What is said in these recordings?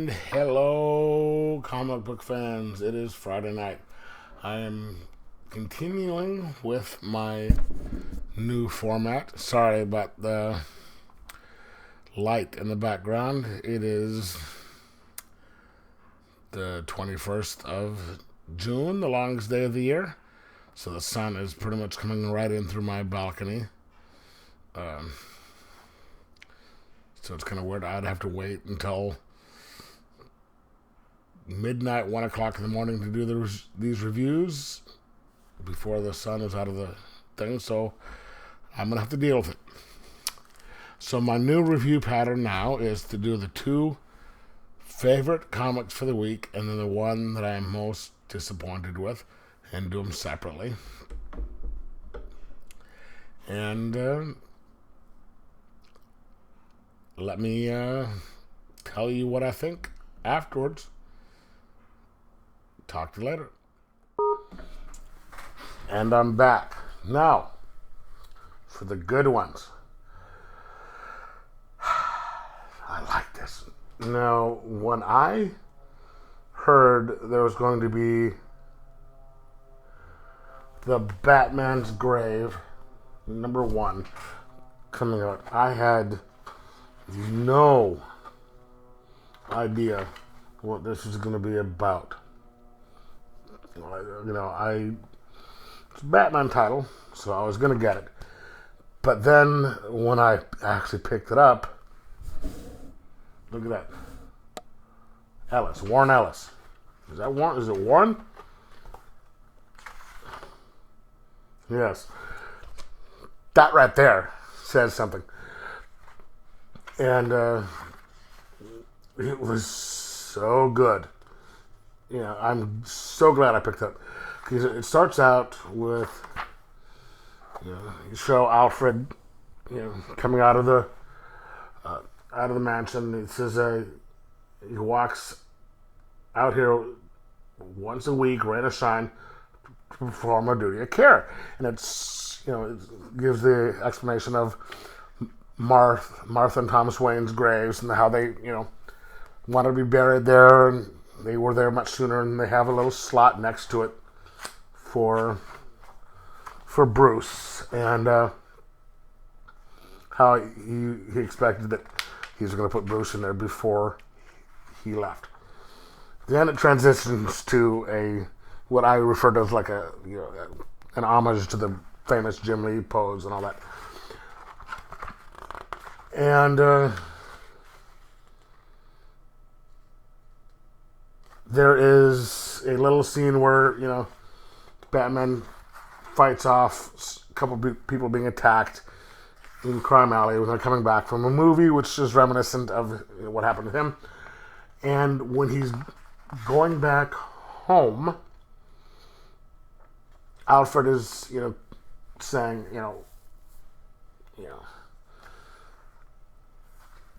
And hello, comic book fans. It is Friday night. I am continuing with my new format. Sorry about the light in the background. It is the 21st of June, the longest day of the year. So the sun is pretty much coming right in through my balcony. Um, so it's kind of weird. I'd have to wait until midnight, 1 o'clock in the morning to do these reviews before the sun is out of the thing. So I'm going to have to deal with it. So my new review pattern now is to do the two favorite comics for the week and then the one that I'm most disappointed with and do them separately. And let me tell you what I think afterwards. Talk to you later. And I'm back. Now, for the good ones. I like this. Now, when I heard there was going to be the Batman's Grave, #1, coming out, I had no idea what this was going to be about. It's a Batman title, so I was going to get it. But then when I actually picked it up, look at that. Ellis, Warren Ellis. Is that Warren? Is it Warren? Yes. That right there says something. And it was so good. I'm so glad I picked it up. Because it starts out with, you show Alfred, coming out of the mansion. It says he walks out here once a week, rain or shine, to perform a duty of care. And it's, it gives the explanation of Martha and Thomas Wayne's graves and how they, wanted to be buried there, and they were there much sooner, and they have a little slot next to it for Bruce, and how he expected that he was going to put Bruce in there before he left. Then it transitions to what I refer to as like an homage to the famous Jim Lee pose and all that. And there is a little scene where, Batman fights off a couple of people being attacked in Crime Alley when they're coming back from a movie, which is reminiscent of what happened to him. And when he's going back home, Alfred is, saying,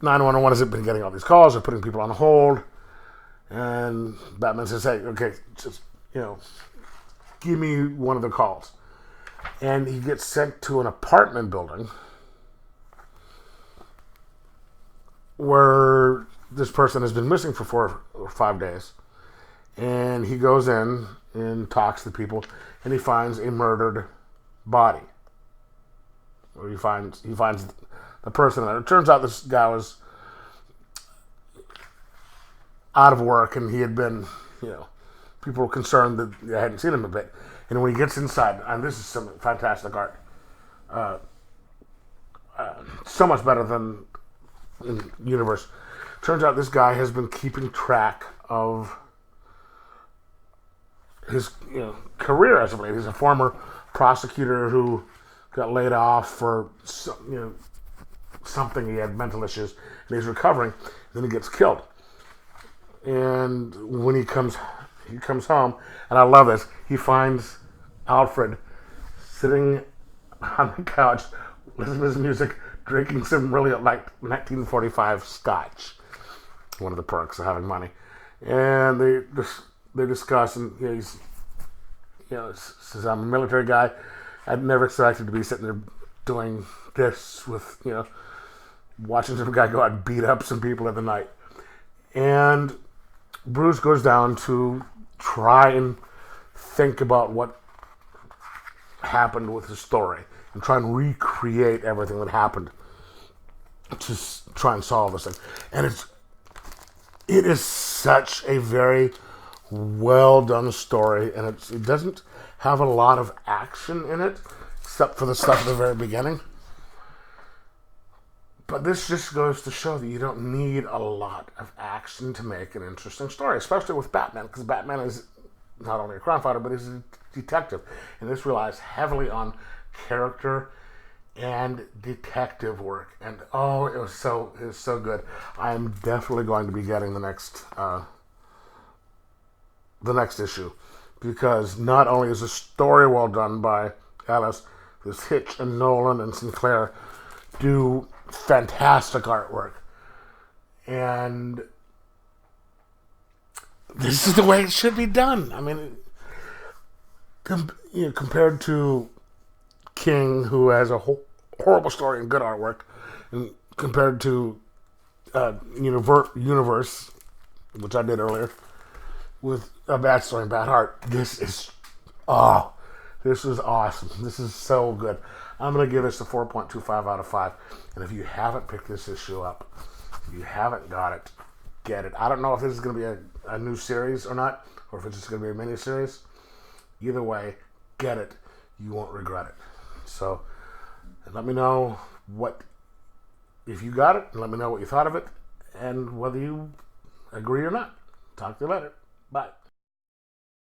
911 hasn't been getting all these calls. They're putting people on hold. And Batman says, hey, okay, just, give me one of the calls. And he gets sent to an apartment building where this person has been missing for 4 or 5 days. And he goes in and talks to people, and he finds a murdered body. Or he finds the person there. It turns out this guy was out of work, and he had been, people were concerned that they hadn't seen him a bit. And when he gets inside, and this is some fantastic art, so much better than in Universe. Turns out this guy has been keeping track of his career as of late. He's a former prosecutor who got laid off for something. He had mental issues, and he's recovering. And then he gets killed. And when he comes home, and I love this, he finds Alfred sitting on the couch, listening to his music, drinking some really like 1945 scotch. One of the perks of having money. And they discuss, and he's, says, I'm a military guy. I'd never expected to be sitting there doing this with, watching some guy go out and beat up some people in the night. And Bruce goes down to try and think about what happened with his story and try and recreate everything that happened to try and solve this thing. And it is such a very well done story, and it doesn't have a lot of action in it, except for the stuff at the very beginning. But this just goes to show that you don't need a lot of action to make an interesting story, especially with Batman, because Batman is not only a crime fighter, but he's a detective. And this relies heavily on character and detective work. And it was so good. I am definitely going to be getting the next issue, because not only is the story well done by Ellis, this Hitch and Nolan and Sinclair do fantastic artwork, and this is the way it should be done. I mean, compared to King, who has a horrible story and good artwork, and compared to Universe, which I did earlier, with a bad story and bad art, this is awesome. This is so good. I'm going to give this a 4.25 out of 5. And if you haven't picked this issue up, if you haven't got it, get it. I don't know if this is going to be a new series or not, or if it's just going to be a mini-series. Either way, get it. You won't regret it. So, let me know if you got it, and let me know what you thought of it, and whether you agree or not. Talk to you later. Bye.